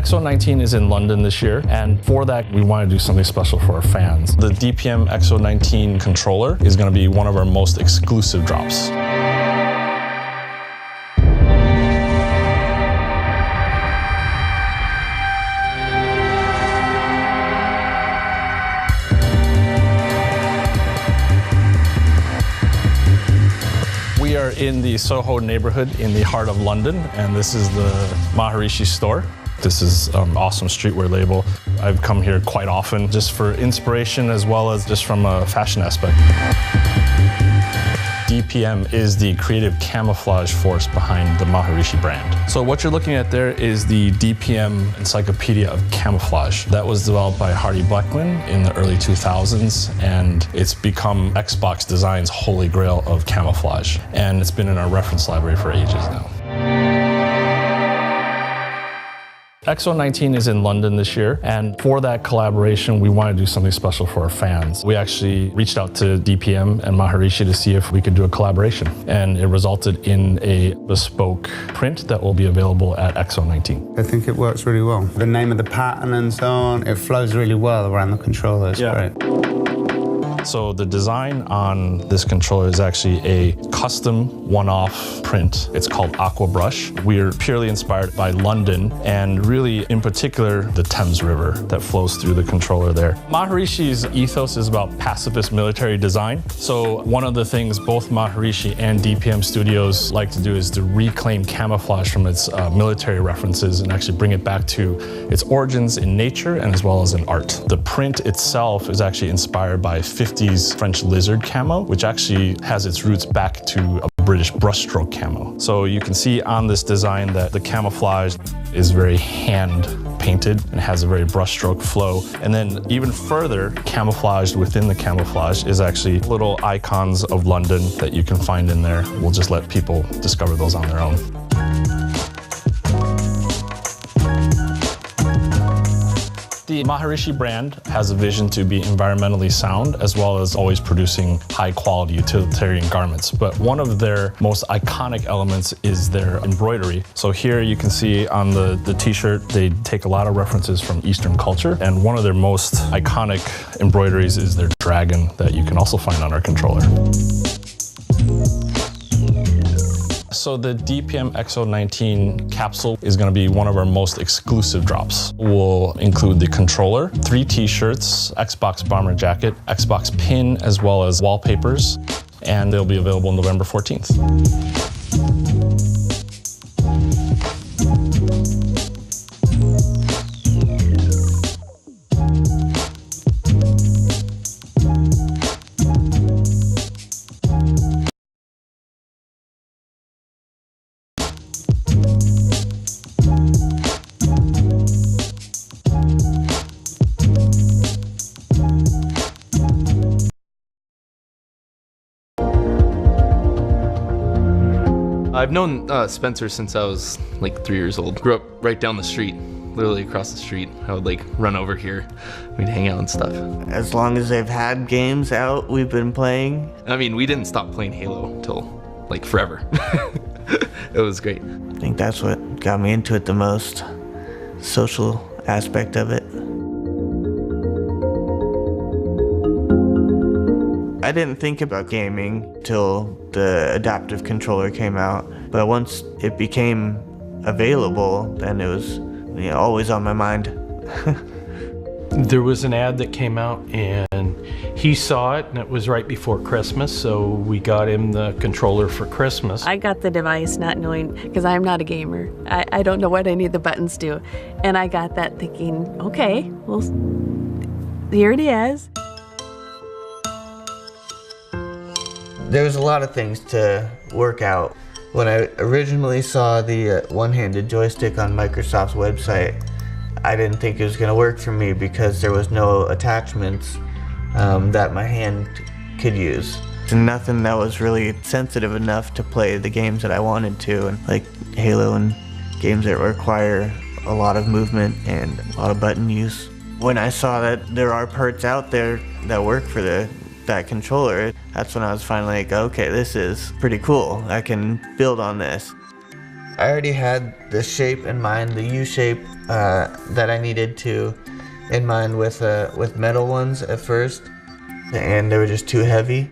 EXO 19 is in London this year, and for that, we want to do something special for our fans. The DPM EXO 19 controller is going to be one of our most exclusive drops. We are in the Soho neighborhood in the heart of London, and this is the Maharishi store. This is an awesome streetwear label. I've come here quite often just for inspiration as well as just from a fashion aspect. DPM is the creative camouflage force behind the Maharishi brand. So what you're looking at there is the DPM Encyclopedia of Camouflage. That was developed by Hardy Blackman in the early 2000s, and it's become Xbox Design's holy grail of camouflage. And it's been in our reference library for ages now. EXO 19 is in London this year, and for that collaboration, we want to do something special for our fans. We actually reached out to DPM and Maharishi to see if we could do a collaboration, and it resulted in a bespoke print that will be available at EXO 19. I think it works really well. The name of the pattern and so on, it flows really well around the controller. It's great. So the design on this controller is actually a custom one-off print. It's called Aqua Brush. We're purely inspired by London and really in particular the Thames River that flows through the controller there. Maharishi's ethos is about pacifist military design. So one of the things both Maharishi and DPM Studios like to do is to reclaim camouflage from its military references and actually bring it back to its origins in nature and as well as in art. The print itself is actually inspired by 50s French lizard camo, which actually has its roots back to a British brushstroke camo. So you can see on this design that the camouflage is very hand painted and has a very brushstroke flow. And then even further camouflaged within the camouflage is actually little icons of London that you can find in there. We'll just let people discover those on their own. The Maharishi brand has a vision to be environmentally sound as well as always producing high quality utilitarian garments. But one of their most iconic elements is their embroidery. So here you can see on the t-shirt, they take a lot of references from Eastern culture. And one of their most iconic embroideries is their dragon that you can also find on our controller. So the DPM EXO 19 capsule is going to be one of our most exclusive drops. We'll include the controller, 3 t-shirts, Xbox bomber jacket, Xbox pin, as well as wallpapers, and they'll be available November 14th. I've known Spencer since I was like 3 years old. Grew up right down the street, literally across the street. I would like run over here, we'd hang out and stuff. As long as they've had games out, we've been playing. I mean, we didn't stop playing Halo until like forever. It was great. I think that's what got me into it the most, social aspect of it. I didn't think about gaming till the adaptive controller came out, but once it became available, then it was always on my mind. There was an ad that came out and he saw it, and it was right before Christmas, so we got him the controller for Christmas. I got the device not knowing, because I'm not a gamer. I don't know what any of the buttons do. And I got that thinking, okay, well, here it is. There's a lot of things to work out. When I originally saw the one-handed joystick on Microsoft's website, I didn't think it was going to work for me because there was no attachments that my hand could use. And nothing that was really sensitive enough to play the games that I wanted to, and like Halo and games that require a lot of movement and a lot of button use. When I saw that there are parts out there that work for that controller, that's when I was finally like, okay, this is pretty cool. I can build on this. I already had the shape in mind, the U shape that I needed to in mind with metal ones at first, and they were just too heavy.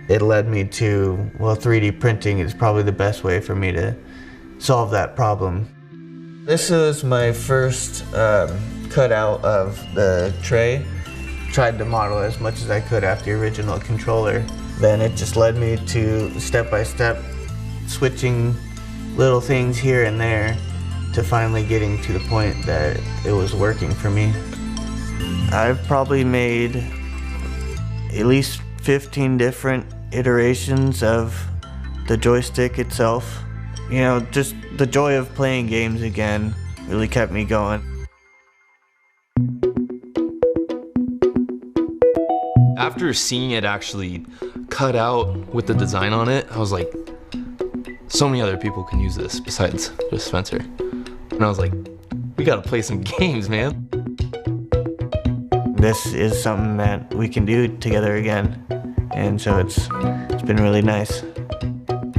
It led me to, well, 3D printing is probably the best way for me to solve that problem. This was my first cutout of the tray. Tried to model as much as I could after the original controller. Then it just led me to step by step switching little things here and there to finally getting to the point that it was working for me. I've probably made at least 15 different iterations of the joystick itself. You know, just the joy of playing games again really kept me going. After seeing it actually cut out with the design on it, I was like, so many other people can use this besides just Spencer. And I was like, we gotta play some games, man. This is something that we can do together again, and so it's been really nice.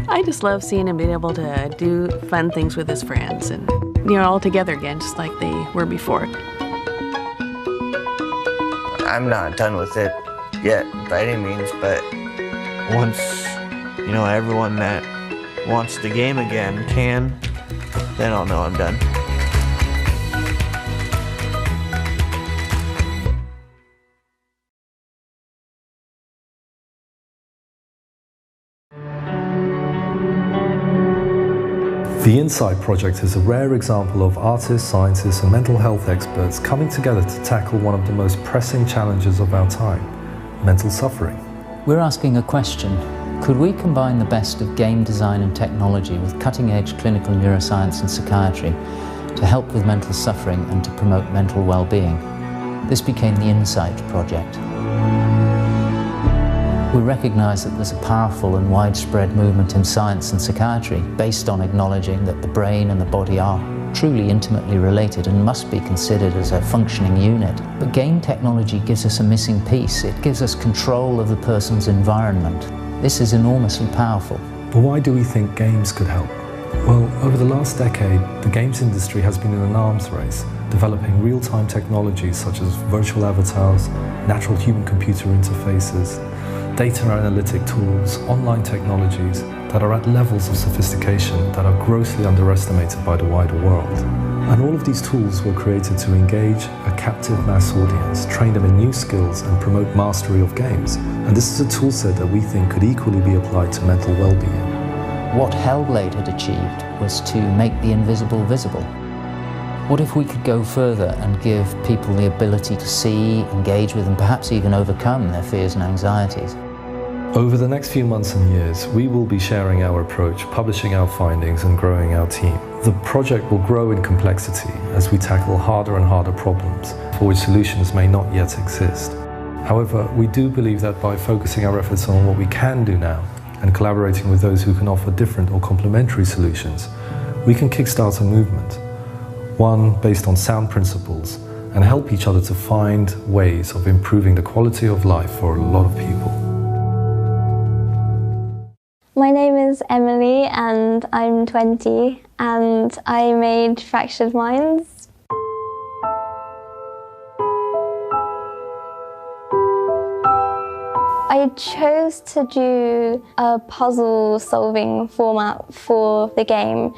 I just love seeing him being able to do fun things with his friends and, all together again, just like they were before. I'm not done with it yet by any means, but once, everyone that wants the game again can, then I'll know I'm done. The Insight Project is a rare example of artists, scientists, and mental health experts coming together to tackle one of the most pressing challenges of our time, mental suffering. We're asking a question. Could we combine the best of game design and technology with cutting-edge clinical neuroscience and psychiatry to help with mental suffering and to promote mental well-being? This became the Insight Project. We recognise that there's a powerful and widespread movement in science and psychiatry based on acknowledging that the brain and the body are truly intimately related and must be considered as a functioning unit. But game technology gives us a missing piece. It gives us control of the person's environment. This is enormously powerful. But why do we think games could help? Well, over the last decade, the games industry has been in an arms race, developing real-time technologies such as virtual avatars, natural human-computer interfaces, data analytic tools, online technologies that are at levels of sophistication that are grossly underestimated by the wider world. And all of these tools were created to engage a captive mass audience, train them in new skills, and promote mastery of games. And this is a toolset that we think could equally be applied to mental well-being. What Hellblade had achieved was to make the invisible visible. What if we could go further and give people the ability to see, engage with, and perhaps even overcome their fears and anxieties? Over the next few months and years, we will be sharing our approach, publishing our findings, and growing our team. The project will grow in complexity as we tackle harder and harder problems for which solutions may not yet exist. However, we do believe that by focusing our efforts on what we can do now and collaborating with those who can offer different or complementary solutions, we can kickstart a movement, one based on sound principles, and help each other to find ways of improving the quality of life for a lot of people. My name is Emily and I'm 20 and I made Fractured Minds. I chose to do a puzzle solving format for the game,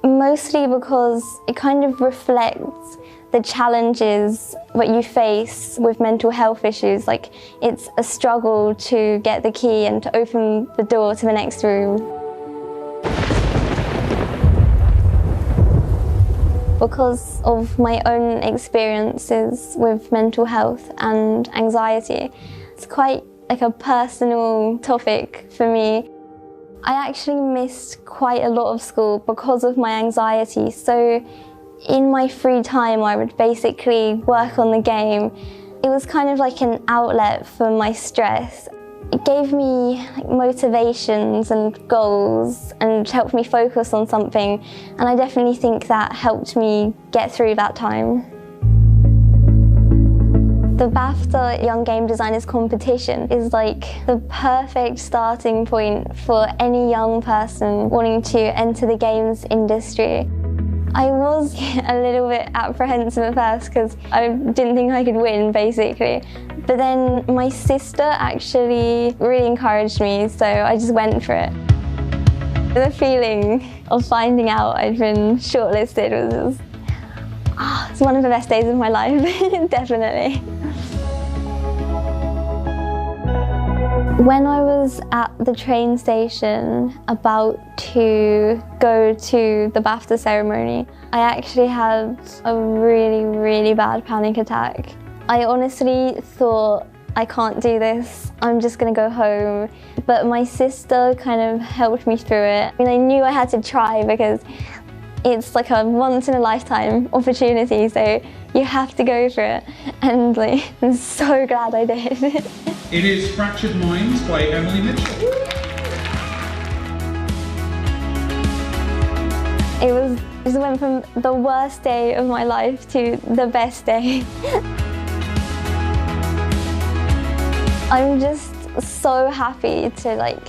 mostly because it kind of reflects the challenges what you face with mental health issues. Like, it's a struggle to get the key and to open the door to the next room. Because of my own experiences with mental health and anxiety, it's quite like a personal topic for me. I actually missed quite a lot of school because of my anxiety, so in my free time I would basically work on the game. It was kind of like an outlet for my stress. It gave me motivations and goals and helped me focus on something, and I definitely think that helped me get through that time. The BAFTA Young Game Designers competition is like the perfect starting point for any young person wanting to enter the games industry. I was a little bit apprehensive at first because I didn't think I could win, basically. But then my sister actually really encouraged me, so I just went for it. The feeling of finding out I'd been shortlisted was just, it's one of the best days of my life, definitely. When I was at the train station about to go to the BAFTA ceremony, I actually had a really, really bad panic attack. I honestly thought, I can't do this, I'm just gonna go home. But my sister kind of helped me through it. I knew I had to try because it's like a once-in-a-lifetime opportunity, so you have to go for it. And I'm so glad I did. It is Fractured Minds by Emily Mitchell. It just went from the worst day of my life to the best day. I'm just so happy to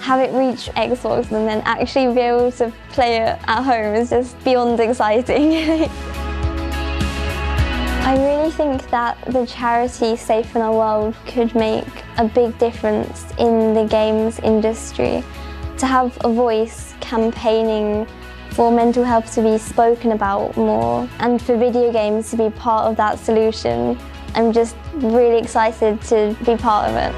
have it reach Xbox and then actually be able to play it at home is just beyond exciting. I really think that the charity Safe in Our World could make a big difference in the games industry. To have a voice campaigning for mental health to be spoken about more and for video games to be part of that solution, I'm just really excited to be part of it.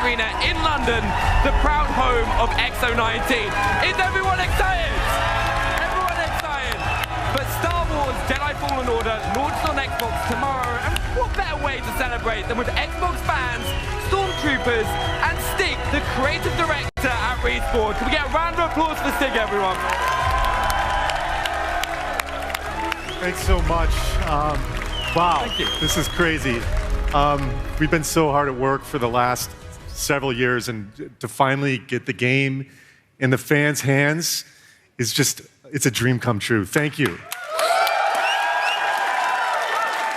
Arena in London, the proud home of XO19. Is everyone excited? Everyone excited? But Star Wars Jedi Fallen Order launches on Xbox tomorrow, and what better way to celebrate than with Xbox fans, Stormtroopers, and Stig, the creative director at Respawn. Can we get a round of applause for Stig, everyone? Thanks so much. Wow, Thank you. This is crazy. We've been so hard at work for the last several years, and to finally get the game in the fans' hands is just, it's a dream come true. Thank you.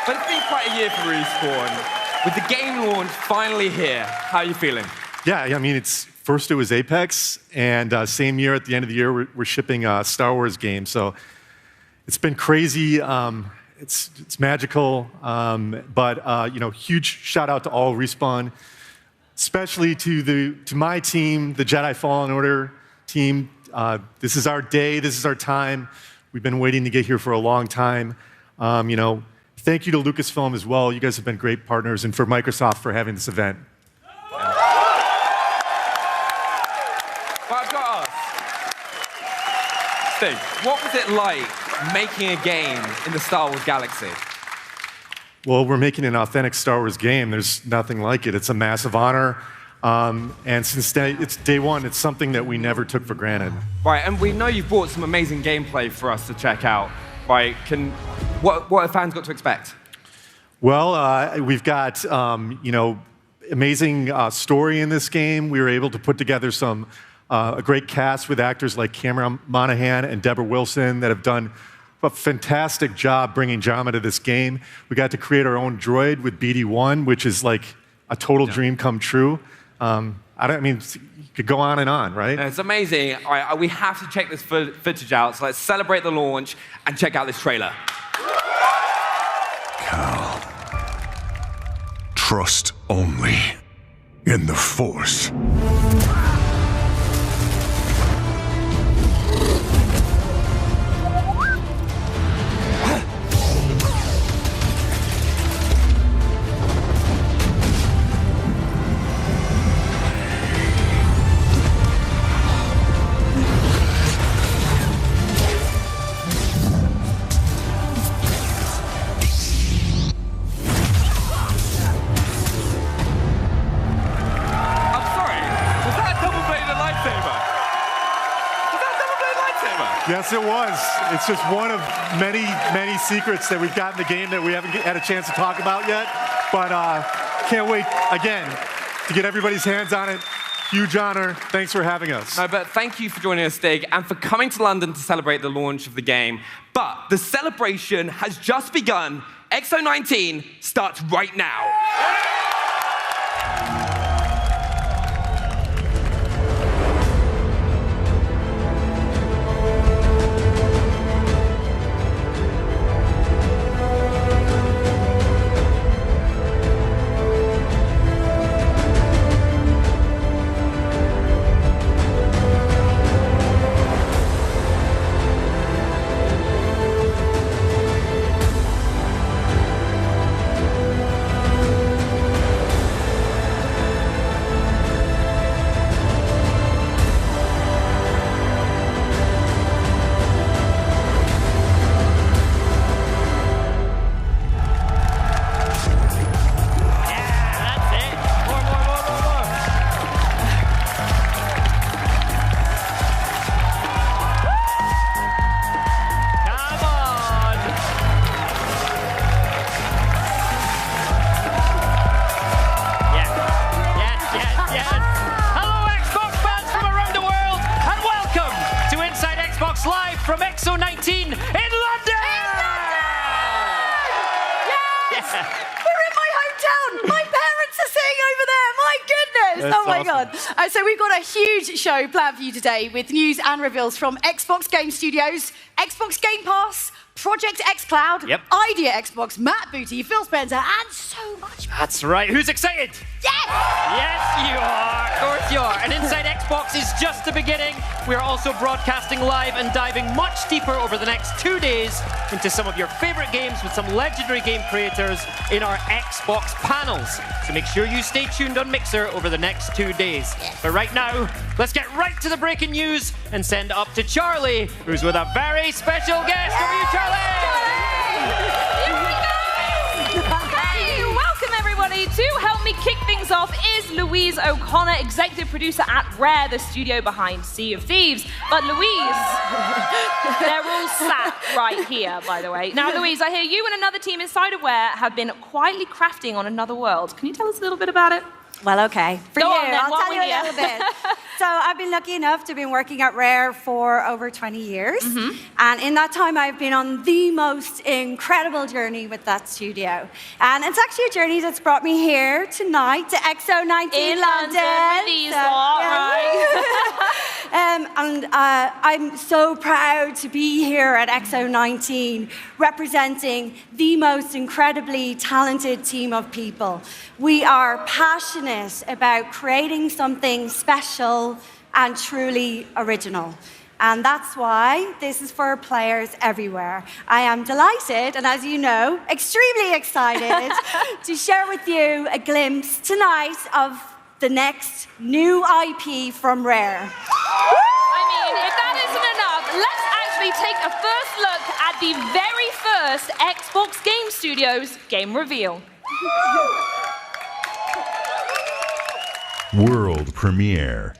But it's been quite a year for Respawn. With the game launch finally here, how are you feeling? Yeah, I mean, first it was Apex, and same year at the end of the year, we're shipping a Star Wars game. So it's been crazy. It's magical. But huge shout out to all Respawn, especially to my team, the Jedi Fallen Order team. This is our day. This is our time. We've been waiting to get here for a long time. Thank you to Lucasfilm as well. You guys have been great partners, and for Microsoft for having this event. But I've got to ask, Stig, what was it like making a game in the Star Wars galaxy? Well, we're making an authentic Star Wars game. There's nothing like it. It's a massive honor. And since it's day one, it's something that we never took for granted. Right, and we know you've brought some amazing gameplay for us to check out. Right, what have fans got to expect? Well, we've got, amazing story in this game. We were able to put together a great cast with actors like Cameron Monaghan and Deborah Wilson that have done a fantastic job bringing drama to this game. We got to create our own droid with BD1, which is like a total dream come true. You could go on and on, right? It's amazing. All right, we have to check this footage out, so let's celebrate the launch and check out this trailer. Cal, trust only in the Force. Yes, it was. It's just one of many, many secrets that we've got in the game that we haven't had a chance to talk about yet. But can't wait, again, to get everybody's hands on it. Huge honor. Thanks for having us. No, but thank you for joining us, Stig, and for coming to London to celebrate the launch of the game. But the celebration has just begun. XO19 starts right now. Live from XO19 in London! Yes! We're in my hometown! My parents are sitting over there! My goodness! That's oh my awesome. God. So we've got a huge show planned for you today with news and reveals from Xbox Game Studios, Xbox Game Pass, Project xCloud, Idea Xbox, Matt Booty, Phil Spencer, and so much more. That's right. Who's excited? Yes! Yes, you are. Orthyor, and Inside Xbox is just the beginning. We are also broadcasting live and diving much deeper over the next 2 days into some of your favorite games with some legendary game creators in our Xbox panels. So make sure you stay tuned on Mixer over the next 2 days. But right now, let's get right to the breaking news and send up to Charlie, who's with a very special guest. Over to you, Charlie! Hey, welcome everybody. To help me kick things off is Louise O'Connor, executive producer at Rare, the studio behind Sea of Thieves. But Louise, they're all sat right here, by the way. Now, Louise, I hear you and another team inside of Rare have been quietly crafting on Another World. Can you tell us a little bit about it? Well, okay. For Go you, on, then, I'll tell you a little bit. So I've been lucky enough to be working at Rare for over 20 years. And in that time, I've been on the most incredible journey with that studio. And it's actually a journey that's brought me here tonight to XO19 In London. And I'm so proud to be here at XO19, representing the most incredibly talented team of people. We are passionate about creating something special and truly original. And that's why this is for players everywhere. I am delighted, and as you know, extremely excited to share with you a glimpse tonight of the next new IP from Rare. I mean, if that isn't enough, let's actually take a first look at the very first Xbox Game Studios game reveal. World premiere.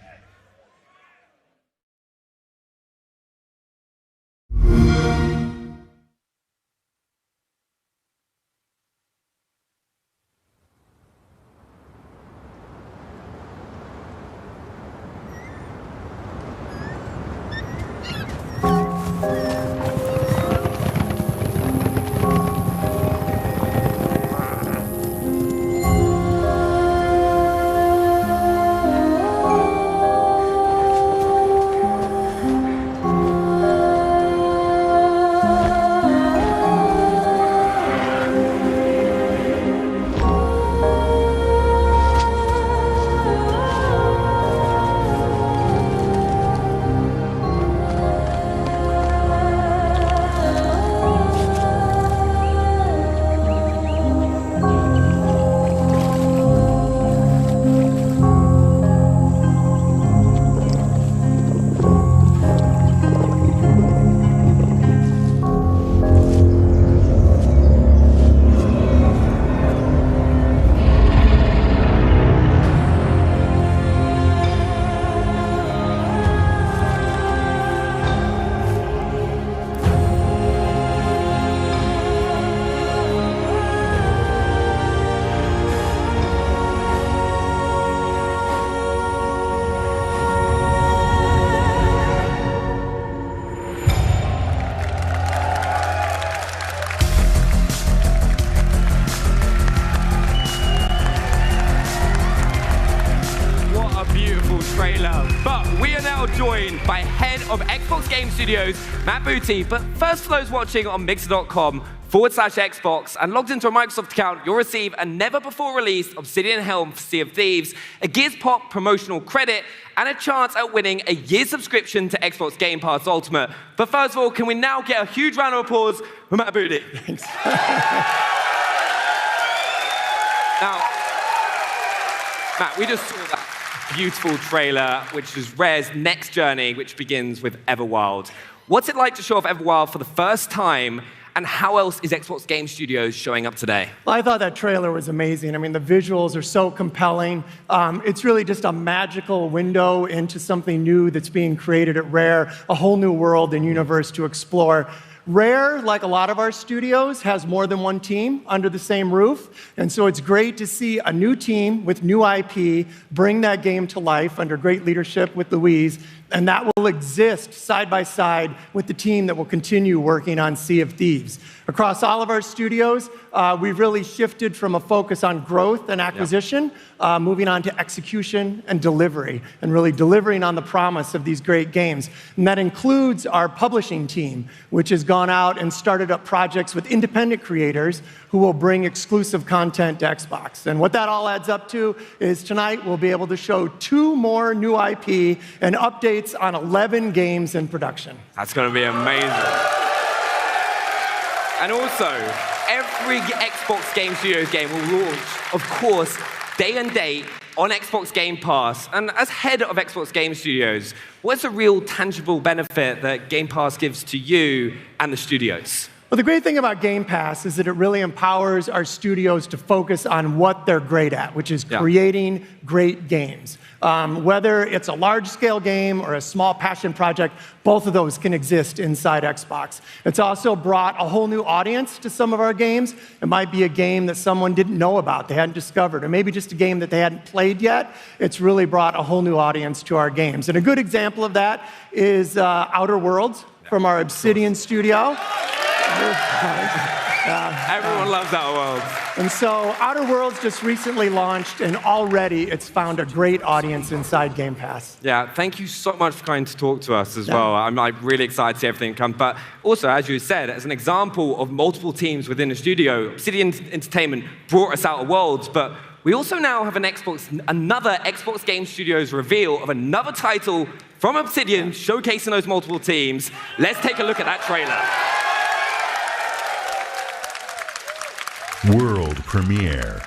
Joined by head of Xbox Game Studios, Matt Booty. But first, for those watching on mixer.com/Xbox and logged into a Microsoft account, you'll receive a never-before-released Obsidian Helm for Sea of Thieves, a Gears Pop promotional credit, and a chance at winning a year's subscription to Xbox Game Pass Ultimate. But first of all, can we now get a huge round of applause for Matt Booty? Thanks. Now, Matt, we just saw that beautiful trailer, which is Rare's next journey, which begins with Everwild. What's it like to show off Everwild for the first time, and how else is Xbox Game Studios showing up today? Well, I thought that trailer was amazing. I mean, the visuals are so compelling. It's really just a magical window into something new that's being created at Rare, a whole new world and universe to explore. Rare, like a lot of our studios, has more than one team under the same roof, and so it's great to see a new team with new IP bring that game to life under great leadership with Louise, and that will exist side by side with the team that will continue working on Sea of Thieves. Across all of our studios, we've really shifted from a focus on growth and acquisition, moving on to execution and delivery, and really delivering on the promise of these great games. And that includes our publishing team, which has gone out and started up projects with independent creators who who will bring exclusive content to Xbox. And what that all adds up to is tonight we'll be able to show 2 more new IP and updates on 11 games in production. That's going to be amazing. And also, every Xbox Game Studios game will launch, of course, day and date on Xbox Game Pass. And as head of Xbox Game Studios, what's the real tangible benefit that Game Pass gives to you and the studios? Well, the great thing about Game Pass is that it really empowers our studios to focus on what they're great at, which is creating great games. Whether it's a large-scale game or a small passion project, both of those can exist inside Xbox. It's also brought a whole new audience to some of our games. It might be a game that someone didn't know about, they hadn't discovered, or maybe just a game that they hadn't played yet. It's really brought a whole new audience to our games. And a good example of that is Outer Worlds from our Obsidian studio. Everyone loves Outer Worlds. And so Outer Worlds just recently launched, and already it's found a great audience inside Game Pass. Yeah, thank you so much for coming to talk to us as well. I'm really excited to see everything come. But also, as you said, as an example of multiple teams within the studio, Obsidian Entertainment brought us Outer Worlds, but we also now have another Xbox Game Studios reveal of another title from Obsidian showcasing those multiple teams. Let's take a look at that trailer. World premiere.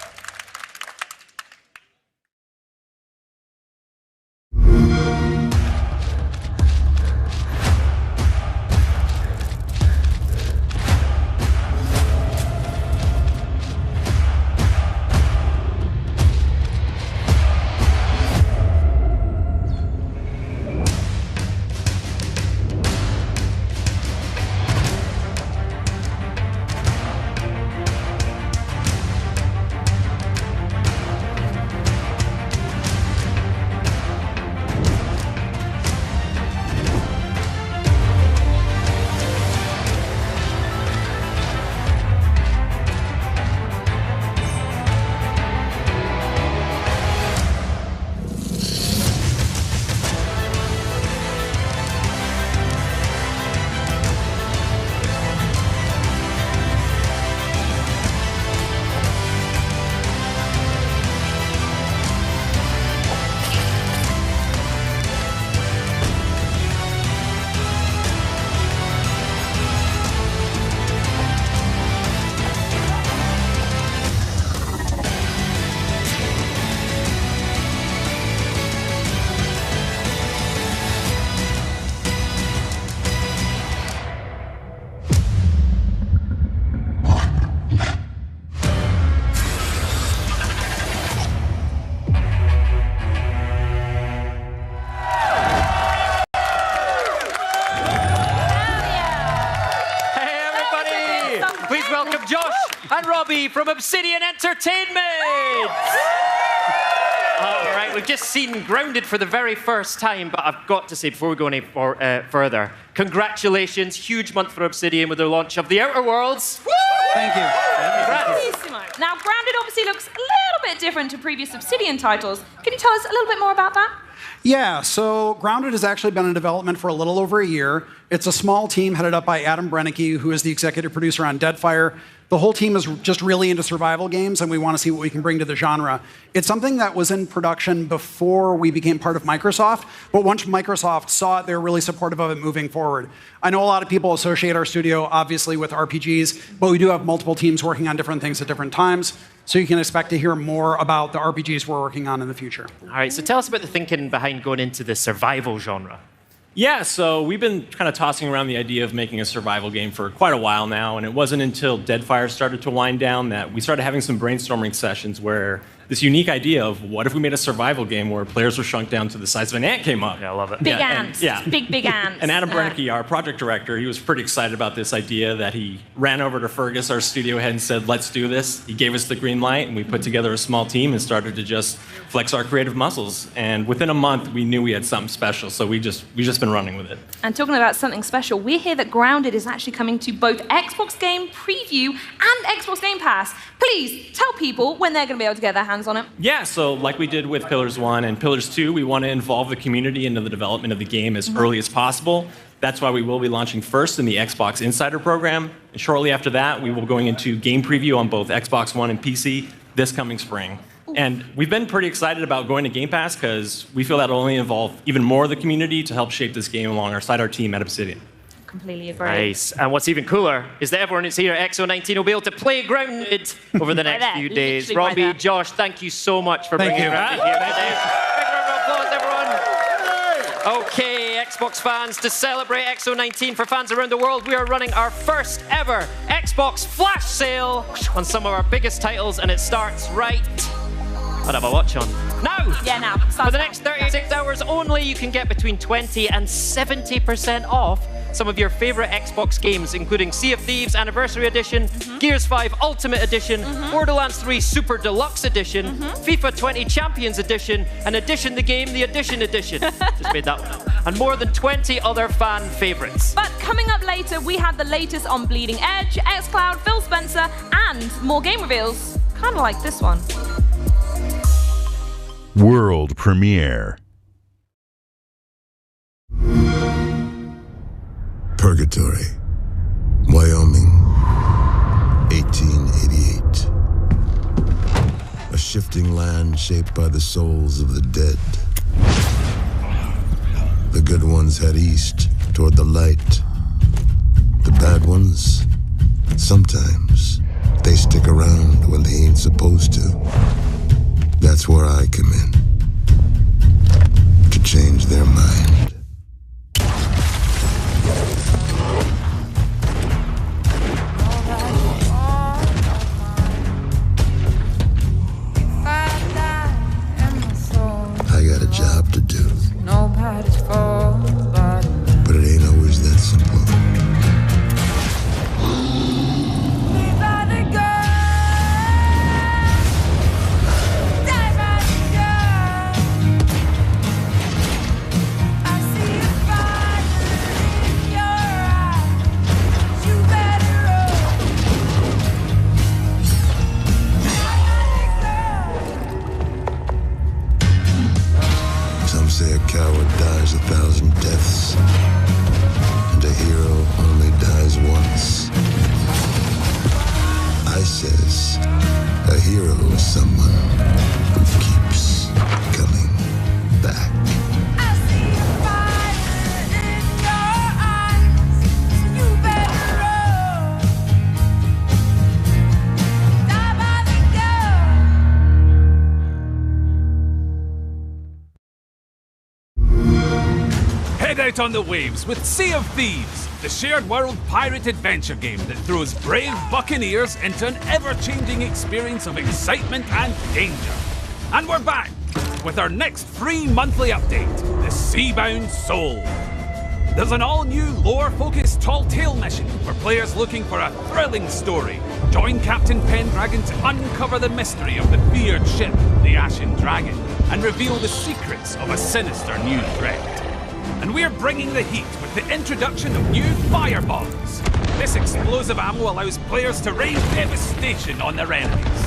From Obsidian Entertainment! All right, we've just seen Grounded for the very first time, but I've got to say, before we go any further, congratulations, huge month for Obsidian with their launch of The Outer Worlds. Woo! Thank you. Now, Grounded obviously looks a little bit different to previous Obsidian titles. Can you tell us a little bit more about that? Yeah, so Grounded has actually been in development for a little over a year. It's a small team headed up by Adam Brennicke, who is the executive producer on Deadfire. The whole team is just really into survival games, and we want to see what we can bring to the genre. It's something that was in production before we became part of Microsoft, but once Microsoft saw it, they were really supportive of it moving forward. I know a lot of people associate our studio, obviously, with RPGs, but we do have multiple teams working on different things at different times, so you can expect to hear more about the RPGs we're working on in the future. All right, so tell us about the thinking behind going into the survival genre. Yeah, so we've been kind of tossing around the idea of making a survival game for quite a while now, and it wasn't until Deadfire started to wind down that we started having some brainstorming sessions where this unique idea of what if we made a survival game where players were shrunk down to the size of an ant came up. Yeah, I love it. Big ants. Big ants. And Adam Brennicke, our project director, he was pretty excited about this idea that he ran over to Fergus, our studio head, and said, let's do this. He gave us the green light, and we put together a small team and started to just flex our creative muscles. And within a month, we knew we had something special, so we just been running with it. And talking about something special, we hear that Grounded is actually coming to both Xbox Game Preview and Xbox Game Pass. Please tell people when they're going to be able to get their hands on it. Yeah, so like we did with Pillars 1 and Pillars 2, we want to involve the community into the development of the game as early as possible. That's why we will be launching first in the Xbox Insider program. And shortly after that, we will be going into game preview on both Xbox One and PC this coming spring. And we've been pretty excited about going to Game Pass because we feel that'll only involve even more of the community to help shape this game alongside our team at Obsidian. Completely agree. Nice. And what's even cooler is that everyone who's here at XO19 will be able to play Grounded over the next few days. Robbie, Josh, thank you so much for bringing Grounded here today. Big round of applause, everyone. Okay, Xbox fans, to celebrate XO19 for fans around the world, we are running our first ever Xbox flash sale on some of our biggest titles, and it starts right... I'd have a watch on. Now! Yeah, now. For the next 36 hours only, you can get between 20 and 70% off some of your favorite Xbox games, including Sea of Thieves Anniversary Edition, Gears 5 Ultimate Edition, Borderlands 3 Super Deluxe Edition, FIFA 20 Champions Edition, and Edition the Game, the Edition Edition. Just made that one up. And more than 20 other fan favorites. But coming up later, we have the latest on Bleeding Edge, xCloud, Phil Spencer, and more game reveals. Kind of like this one. World premiere. Purgatory, Wyoming, 1888. A shifting land shaped by the souls of the dead. The good ones head east toward the light. The bad ones, sometimes, they stick around when they ain't supposed to. That's where I come in. To change their mind. I got a job to do. But it ain't always that simple. Say a coward dies 1,000 deaths, and a hero only dies once. I says, a hero is someone who keeps coming back. Head out on the waves with Sea of Thieves, the shared world pirate adventure game that throws brave buccaneers into an ever-changing experience of excitement and danger. And we're back with our next free monthly update, the Seabound Soul. There's an all-new lore-focused tall tale mission for players looking for a thrilling story. Join Captain Pendragon to uncover the mystery of the feared ship, the Ashen Dragon, and reveal the secrets of a sinister new threat. And we're bringing the heat with the introduction of new firebombs. This explosive ammo allows players to rain devastation on their enemies.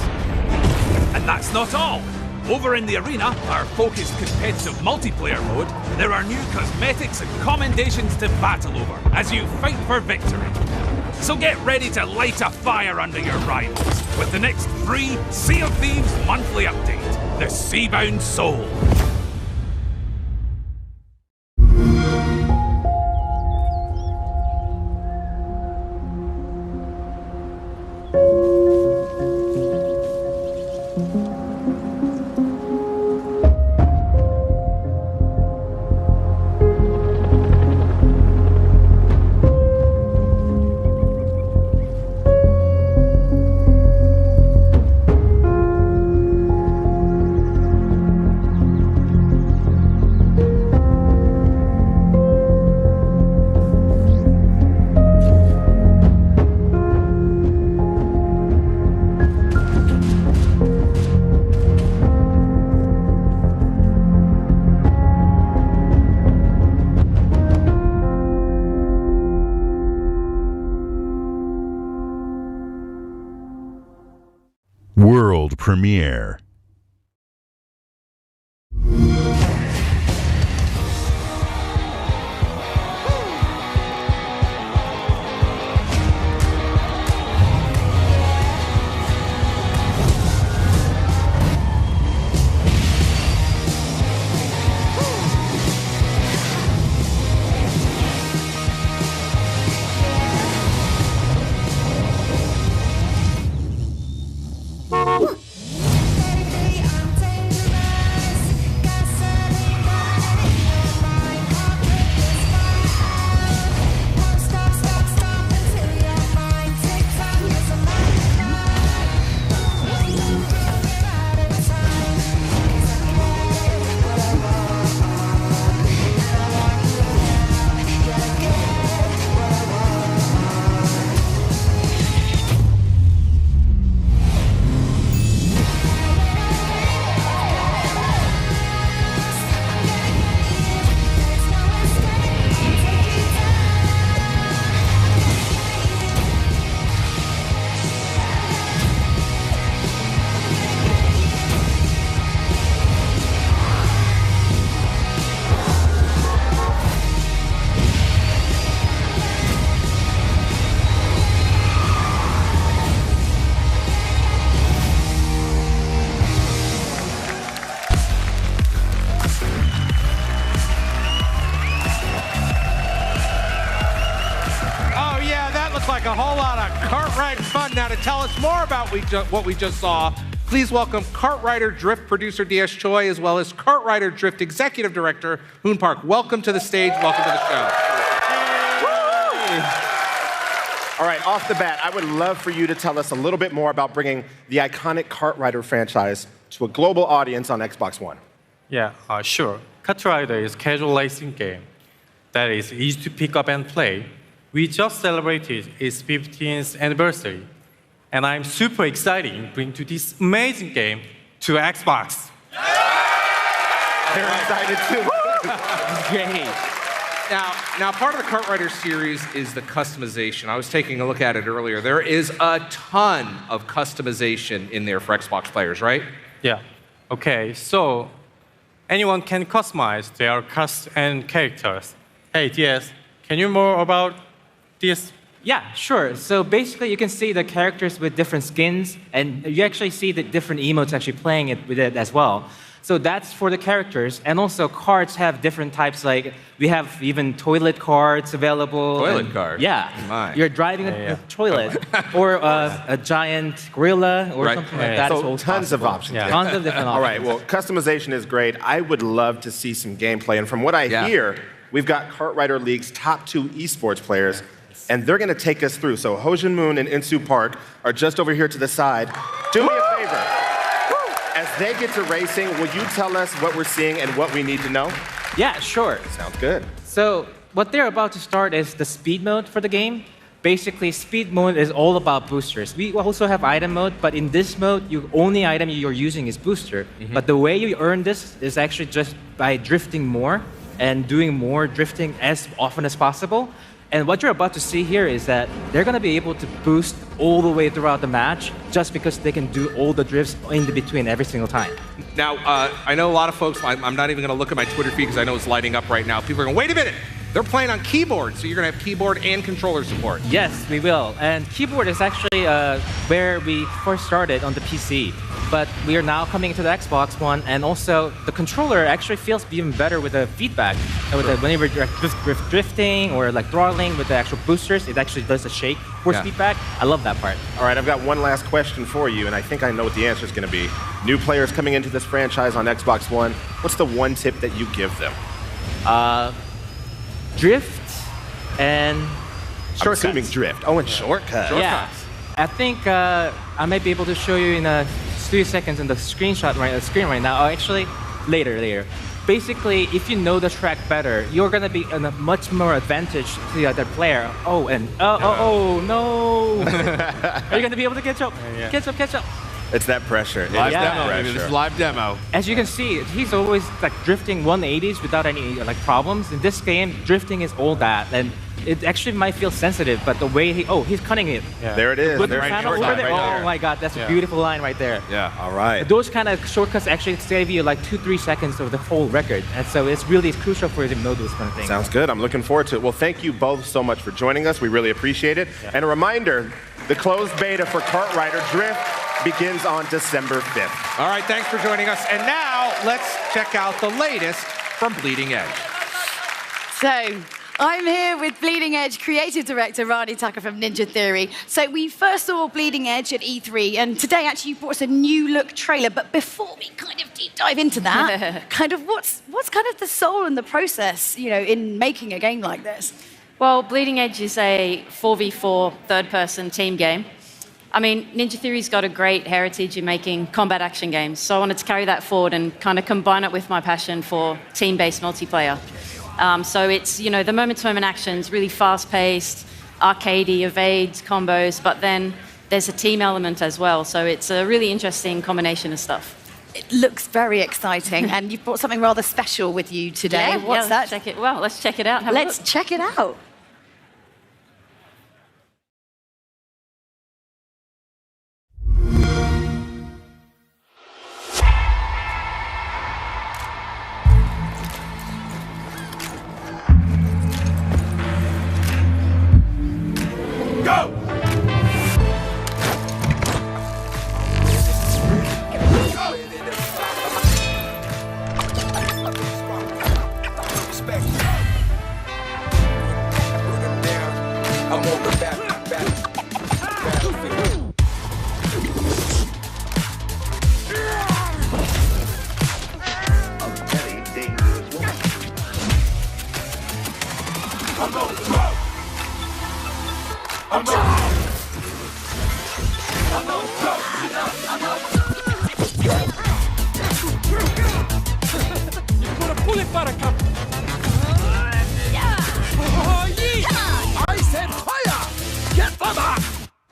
And that's not all. Over in the arena, our focused competitive multiplayer mode, there are new cosmetics and commendations to battle over as you fight for victory. So get ready to light a fire under your rivals with the next free Sea of Thieves monthly update, the Seabound Soul. World premiere. Like a whole lot of kart ride fun. Now to tell us more about what we just saw, please welcome Kart Rider Drift producer DS Choi, as well as Kart Rider Drift executive director Hoon Park. Welcome to the stage. Welcome to the show. All right, off the bat, I would love for you to tell us a little bit more about bringing the iconic Kart Rider franchise to a global audience on Xbox One. Yeah, sure. Kart Rider is a casual racing game that is easy to pick up and play. We just celebrated its 15th anniversary, and I'm super excited to bring to this amazing game to Xbox. They're excited too. Great. Now, part of the Kart Rider series is the customization. I was taking a look at it earlier. There is a ton of customization in there for Xbox players, right? Yeah. Okay, so anyone can customize their cast and characters. Hey, DS, can you more about this? Yeah, sure. So basically, you can see the characters with different skins, and you actually see the different emotes actually playing it with it as well. So that's for the characters, and also cards have different types. Like we have even toilet cards available. Toilet cards? Yeah. My. You're driving a toilet, or a giant gorilla, or something like that. So tons of options. Yeah. Tons of different options. All right. Well, customization is great. I would love to see some gameplay, and from what I hear, we've got Kart Rider League's top 2 esports players. And they're going to take us through. So Hojin Moon and Insu Park are just over here to the side. Do me a favor. As they get to racing, will you tell us what we're seeing and what we need to know? Yeah, sure. Sounds good. So what they're about to start is the speed mode for the game. Basically, speed mode is all about boosters. We also have item mode, but in this mode, the only item you're using is booster. Mm-hmm. But the way you earn this is actually just by drifting more and doing more drifting as often as possible. And what you're about to see here is that they're going to be able to boost all the way throughout the match just because they can do all the drifts in between every single time. Now, I know a lot of folks, I'm not even going to look at my Twitter feed because I know it's lighting up right now. People are going, wait a minute, they're playing on keyboard, so you're going to have keyboard and controller support. Yes, we will. And keyboard is actually where we first started on the PC. But we are now coming to the Xbox One, and also the controller actually feels even better with the feedback. Whenever you're drifting or like throttling with the actual boosters, it actually does a shake force feedback. I love that part. All right, I've got one last question for you, and I think I know what the answer is going to be. New players coming into this franchise on Xbox One, what's the one tip that you give them? Drift and shortcuts. I'm assuming drift. Oh, and shortcuts. Yeah. I think I might be able to show you in 3 seconds on the screen right now. Oh, actually, later. Basically, if you know the track better, you're gonna be in a much more advantage to the other player. Oh no! Are you gonna be able to catch up? Catch up. It's that pressure. Live demo, baby. This is live demo. As you can see, he's always like drifting 180s without any like problems. In this game, drifting is all that, and it actually might feel sensitive, but the way he's cutting it. Yeah. There it is. With the There it panel is. over there. Right there. Oh my God, that's a beautiful line right there. Yeah. All right. Those kind of shortcuts actually save you like 2-3 seconds of the whole record, and so it's really crucial for you to know those kind of things. Sounds good. I'm looking forward to it. Well, thank you both so much for joining us. We really appreciate it. Yeah. And a reminder, the closed beta for KartRider Drift begins on December 5th. All right, thanks for joining us. And now let's check out the latest from Bleeding Edge. So, I'm here with Bleeding Edge creative director Rani Tucker from Ninja Theory. So we first saw Bleeding Edge at E3, and today actually you brought us a new look trailer. But before we kind of deep dive into that, kind of what's kind of the soul and the process, in making a game like this? Well, Bleeding Edge is a 4v4 third-person team game. I mean, Ninja Theory's got a great heritage in making combat action games, so I wanted to carry that forward and kind of combine it with my passion for team-based multiplayer. So it's, the moment-to-moment actions, really fast-paced, arcadey, evades, combos, but then there's a team element as well, so it's a really interesting combination of stuff. It looks very exciting, and you've brought something rather special with you today. What's that? Let's check it out. Let's check it out. I said fire! Get them up!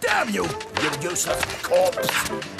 Damn you, you useless corpse!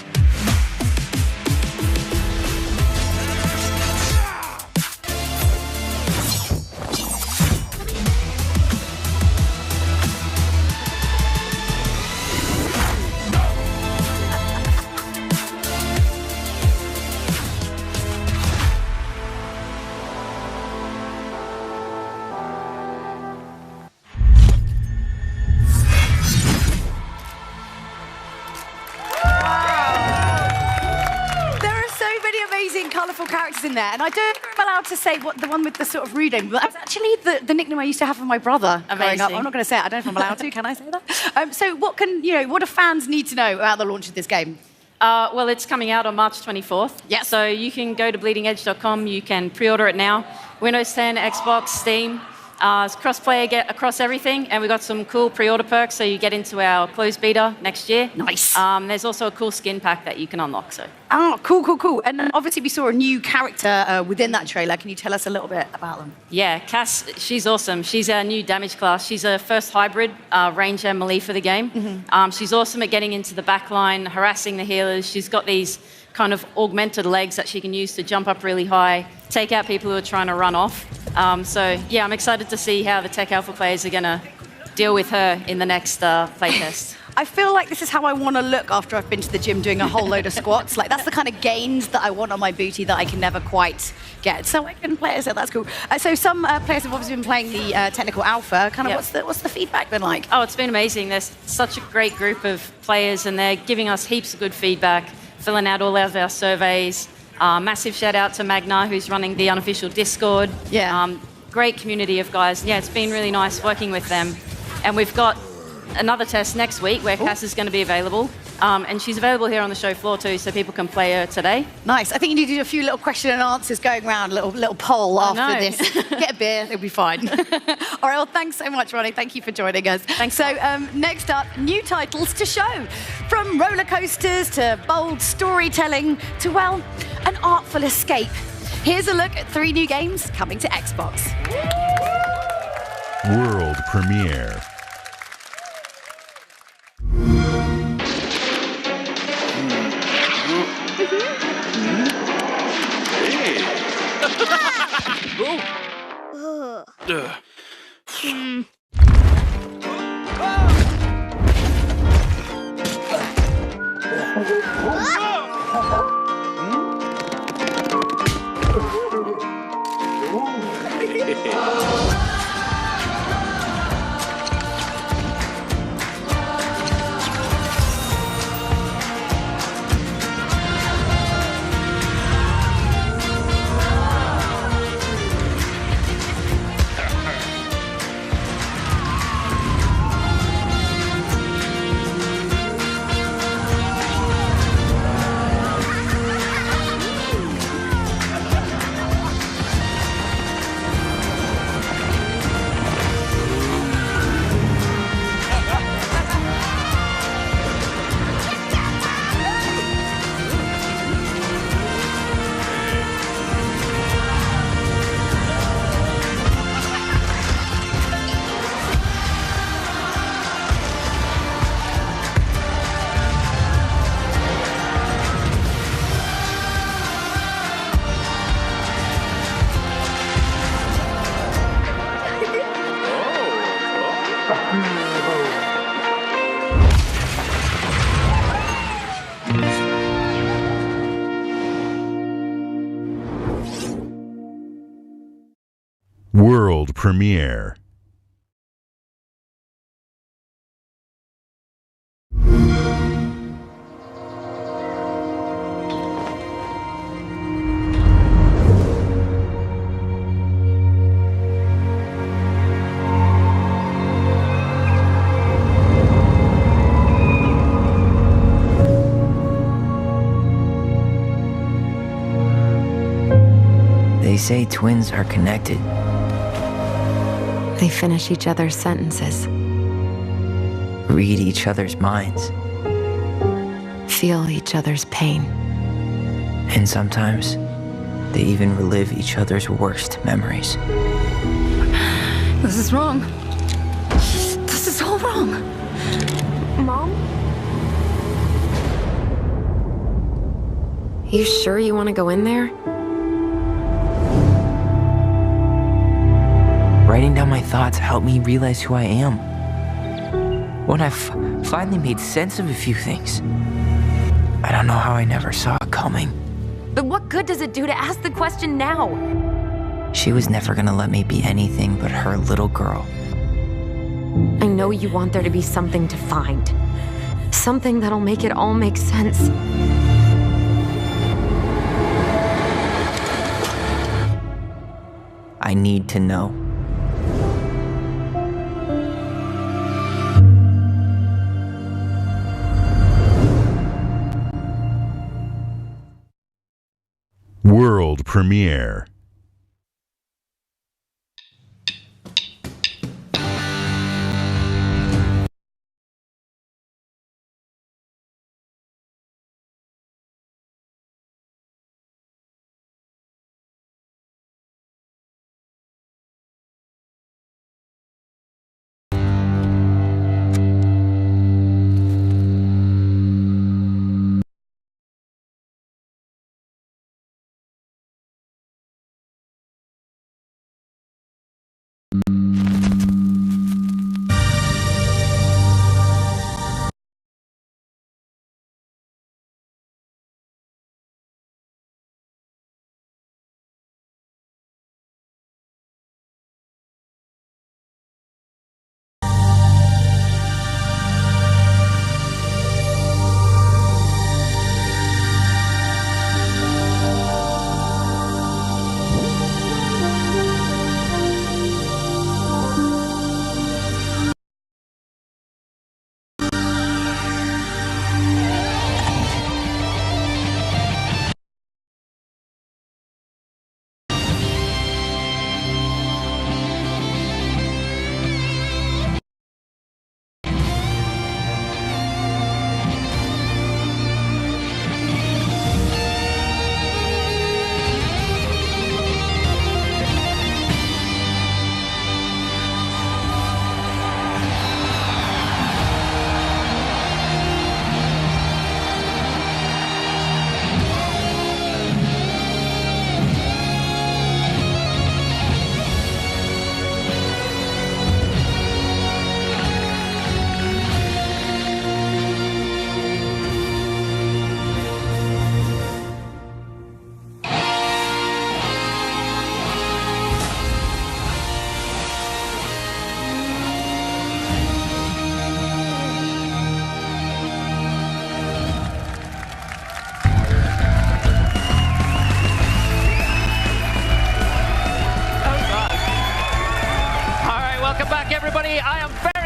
colourful characters in there, and I don't know if I'm allowed to say what the one with the sort of rude name, but that's actually the nickname I used to have for my brother growing up. I'm not going to say it. I don't know if I'm allowed to. Can I say that? So what do fans need to know about the launch of this game? Well, it's coming out on March 24th. Yeah. So you can go to bleedingedge.com. You can pre-order it now. Windows 10, Xbox, Steam. It's cross-play across everything, and we've got some cool pre-order perks, so you get into our closed beta next year. Nice. There's also a cool skin pack that you can unlock. So. Oh, cool. And obviously we saw a new character within that trailer. Can you tell us a little bit about them? Yeah, Cass, she's awesome. She's our new damage class. She's a first hybrid ranger melee for the game. Mm-hmm. She's awesome at getting into the back line, harassing the healers. She's got these kind of augmented legs that she can use to jump up really high, take out people who are trying to run off. So yeah, I'm excited to see how the Tech Alpha players are going to deal with her in the next playtest. I feel like this is how I want to look after I've been to the gym doing a whole load of squats. Like, that's the kind of gains that I want on my booty that I can never quite get. So I can play it, so that's cool. So some players have obviously been playing the technical alpha. Kind of what's the feedback been like? Oh, it's been amazing. There's such a great group of players, and they're giving us heaps of good feedback, filling out all of our surveys. Massive shout out to Magna, who's running the unofficial Discord. Yeah. Great community of guys. Yeah, it's been really nice working with them. And we've got another test next week where Cass is going to be available. And she's available here on the show floor too, so people can play her today. Nice. I think you need to do a few little question and answers going around, a little poll after this. Get a beer, it'll be fine. All right, well, thanks so much, Ronnie. Thank you for joining us. Thanks. So next up, new titles to show. From roller coasters to bold storytelling to, well, an artful escape. Here's a look at 3 new games coming to Xbox. World premiere. World premiere. They say twins are connected. They finish each other's sentences. Read each other's minds. Feel each other's pain. And sometimes, they even relive each other's worst memories. This is wrong. This is all wrong. Mom? You sure you want to go in there? Writing down my thoughts helped me realize who I am. When I finally made sense of a few things, I don't know how I never saw it coming. But what good does it do to ask the question now? She was never gonna let me be anything but her little girl. I know you want there to be something to find. Something that'll make it all make sense. I need to know. World premiere.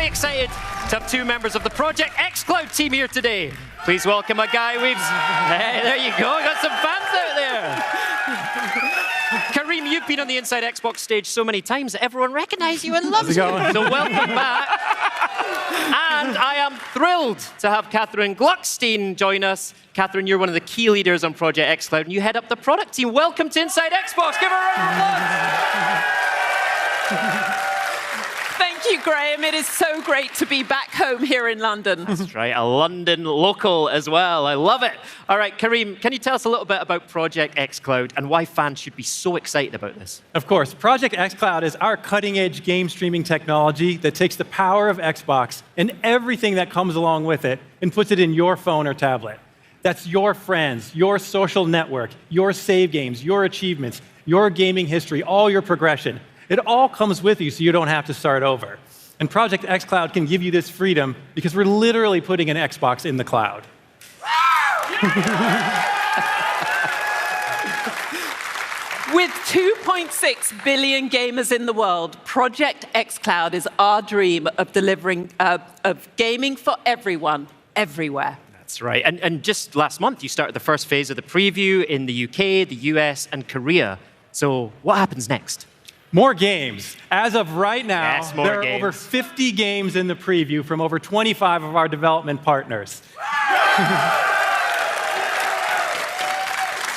Excited to have two members of the Project xCloud team here today. Please welcome a guy we've... Hey, there you go, got some fans out there. Kareem, you've been on the Inside Xbox stage so many times that everyone recognizes you and loves you. So welcome back. And I am thrilled to have Catherine Gluckstein join us. Catherine, you're one of the key leaders on Project xCloud, and you head up the product team. Welcome to Inside Xbox. Give her a round of applause. Thank you, Graham. It is so great to be back home here in London. That's right, a London local as well. I love it. All right, Kareem, can you tell us a little bit about Project xCloud and why fans should be so excited about this? Of course. Project xCloud is our cutting-edge game streaming technology that takes the power of Xbox and everything that comes along with it and puts it in your phone or tablet. That's your friends, your social network, your save games, your achievements, your gaming history, all your progression. It all comes with you, so you don't have to start over. And Project xCloud can give you this freedom because we're literally putting an Xbox in the cloud. With 2.6 billion gamers in the world, Project xCloud is our dream of delivering of gaming for everyone, everywhere. That's right. And just last month, you started the first phase of the preview in the UK, the US, and Korea. So what happens next? More games. As of right now, Yes, more there are games. over 50 games in the preview from over 25 of our development partners.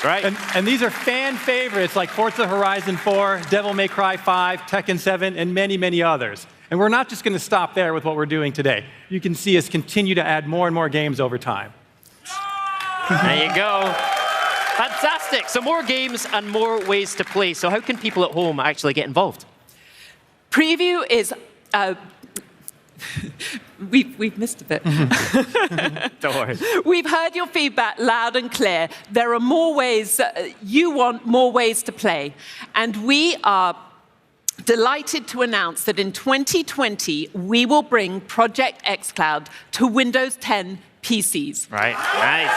Right. And these are fan favorites like Forza Horizon 4, Devil May Cry 5, Tekken 7, and many, many others. And we're not just going to stop there with what we're doing today. You can see us continue to add more and more games over time. There you go. Fantastic. So more games and more ways to play. So how can people at home actually get involved? Preview is... We've missed a bit. Don't worry. We've heard your feedback loud and clear. There are more ways, you want more ways to play. And we are delighted to announce that in 2020, we will bring Project xCloud to Windows 10 PCs. Right. Nice.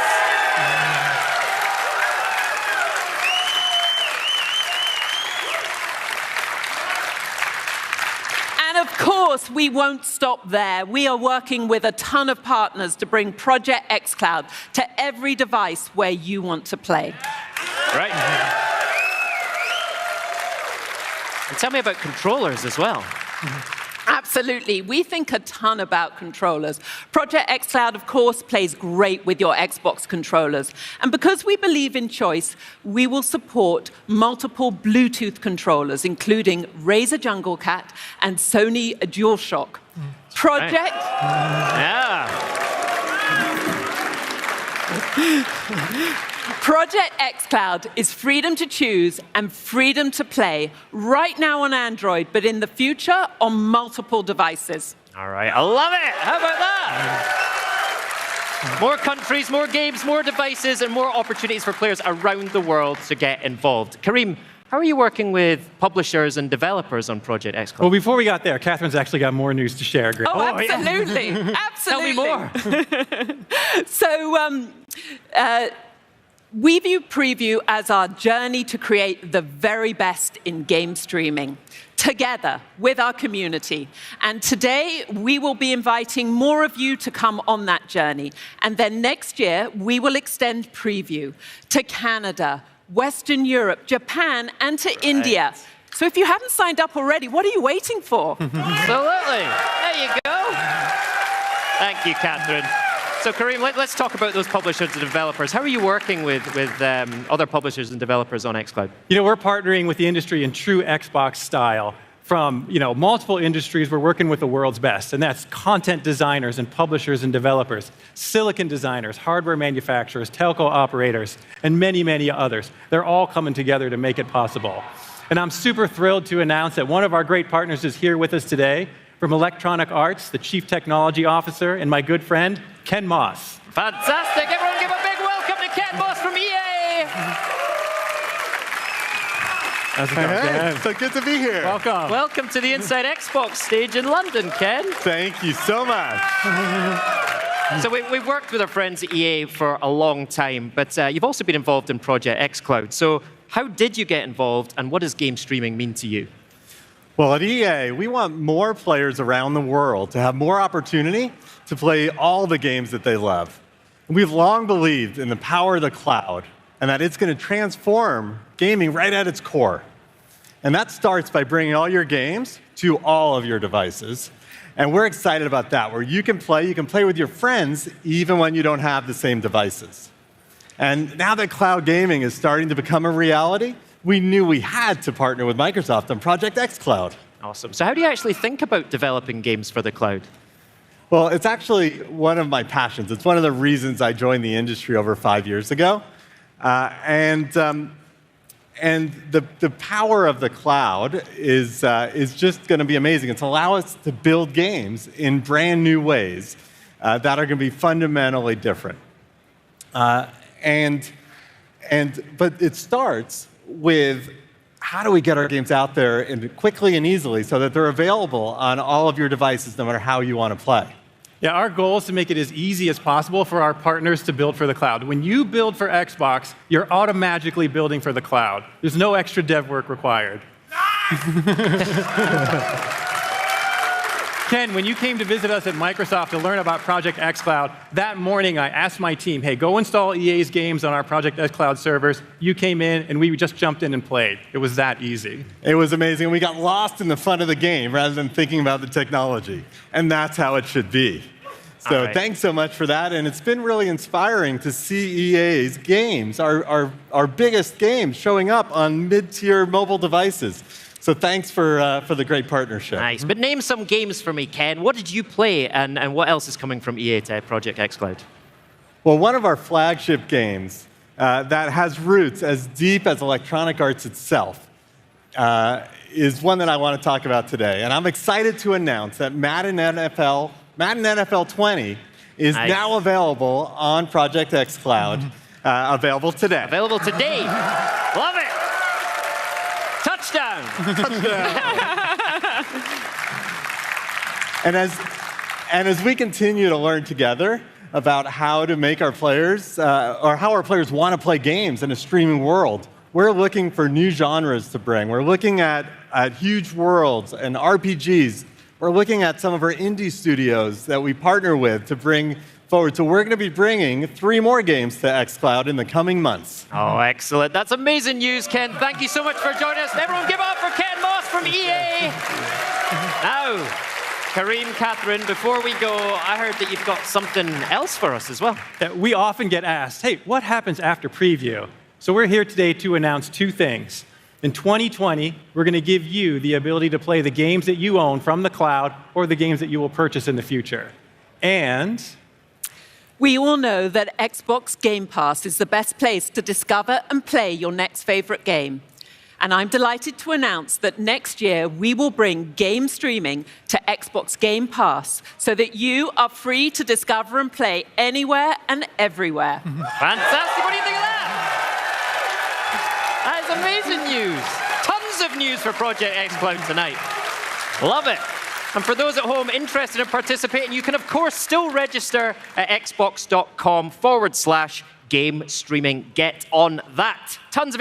And of course, we won't stop there. We are working with a ton of partners to bring Project xCloud to every device where you want to play. Right. And tell me about controllers as well. Absolutely. We think a ton about controllers. Project xCloud, of course, plays great with your Xbox controllers. And because we believe in choice, we will support multiple Bluetooth controllers, including Razer Jungle Cat and Sony DualShock. Project... Yeah. Project xCloud is freedom to choose and freedom to play right now on Android, but in the future on multiple devices. All right. I love it. How about that? More countries, more games, more devices, and more opportunities for players around the world to get involved. Kareem, how are you working with publishers and developers on Project xCloud? Well, before we got there, Catherine's actually got more news to share. Grace. Oh, absolutely. Absolutely. Tell me more. So, we view Preview as our journey to create the very best in game streaming, together with our community. And today, we will be inviting more of you to come on that journey. And then next year, we will extend Preview to Canada, Western Europe, Japan, and to India. So if you haven't signed up already, what are you waiting for? Absolutely. There you go. Thank you, Catherine. So, Kareem, let's talk about those publishers and developers. How are you working with other publishers and developers on xCloud? You know, we're partnering with the industry in true Xbox style. From multiple industries, we're working with the world's best, and that's content designers and publishers and developers, silicon designers, hardware manufacturers, telco operators, and many, many others. They're all coming together to make it possible. And I'm super thrilled to announce that one of our great partners is here with us today. From Electronic Arts, the Chief Technology Officer, and my good friend, Ken Moss. Fantastic. Everyone give a big welcome to Ken Moss from EA. How's it going, Ken? So good to be here. Welcome. Welcome to the Inside Xbox stage in London, Ken. Thank you so much. So we've worked with our friends at EA for a long time, but you've also been involved in Project xCloud. So how did you get involved, and what does game streaming mean to you? Well, at EA, we want more players around the world to have more opportunity to play all the games that they love. And we've long believed in the power of the cloud and that it's going to transform gaming right at its core. And that starts by bringing all your games to all of your devices. And we're excited about that, where you can play with your friends even when you don't have the same devices. And now that cloud gaming is starting to become a reality, we knew we had to partner with Microsoft on Project xCloud. Awesome. So how do you actually think about developing games for the cloud? Well, it's actually one of my passions. It's one of the reasons I joined the industry over 5 years ago. And the power of the cloud is just going to be amazing. It's allow us to build games in brand new ways that are going to be fundamentally different. But it starts with how do we get our games out there quickly and easily so that they're available on all of your devices, no matter how you want to play? Yeah, our goal is to make it as easy as possible for our partners to build for the cloud. When you build for Xbox, you're automatically building for the cloud. There's no extra dev work required. Ken, when you came to visit us at Microsoft to learn about Project xCloud, that morning I asked my team, hey, go install EA's games on our Project xCloud servers. You came in, and we just jumped in and played. It was that easy. It was amazing. We got lost in the fun of the game rather than thinking about the technology. And that's how it should be. So thanks so much for that. And it's been really inspiring to see EA's games, our biggest games, showing up on mid-tier mobile devices. So thanks for the great partnership. Nice. But name some games for me, Ken. What did you play, and what else is coming from EA to Project xCloud? Well, one of our flagship games that has roots as deep as Electronic Arts itself is one that I want to talk about today. And I'm excited to announce that Madden NFL 20 is now available on Project xCloud. Available today. Available today. Love it. Touchdown. And as we continue to learn together about how to make our players, or how our players want to play games in a streaming world, we're looking for new genres to bring. We're looking at huge worlds and RPGs. We're looking at some of our indie studios that we partner with to bring forward. So we're going to be bringing 3 more games to xCloud in the coming months. Oh, excellent. That's amazing news, Ken. Thank you so much for joining us. Everyone give it up for Ken Moss from EA. Now, Kareem, Catherine, before we go, I heard that you've got something else for us as well. We often get asked, hey, what happens after preview? So we're here today to announce 2 things. In 2020, we're going to give you the ability to play the games that you own from the cloud or the games that you will purchase in the future. And we all know that Xbox Game Pass is the best place to discover and play your next favorite game. And I'm delighted to announce that next year we will bring game streaming to Xbox Game Pass so that you are free to discover and play anywhere and everywhere. Fantastic. What do you think of that? That is amazing news. Tons of news for Project xCloud tonight. Love it. And for those at home interested in participating, you can, of course, still register at xbox.com/game streaming. Get on that. Tons of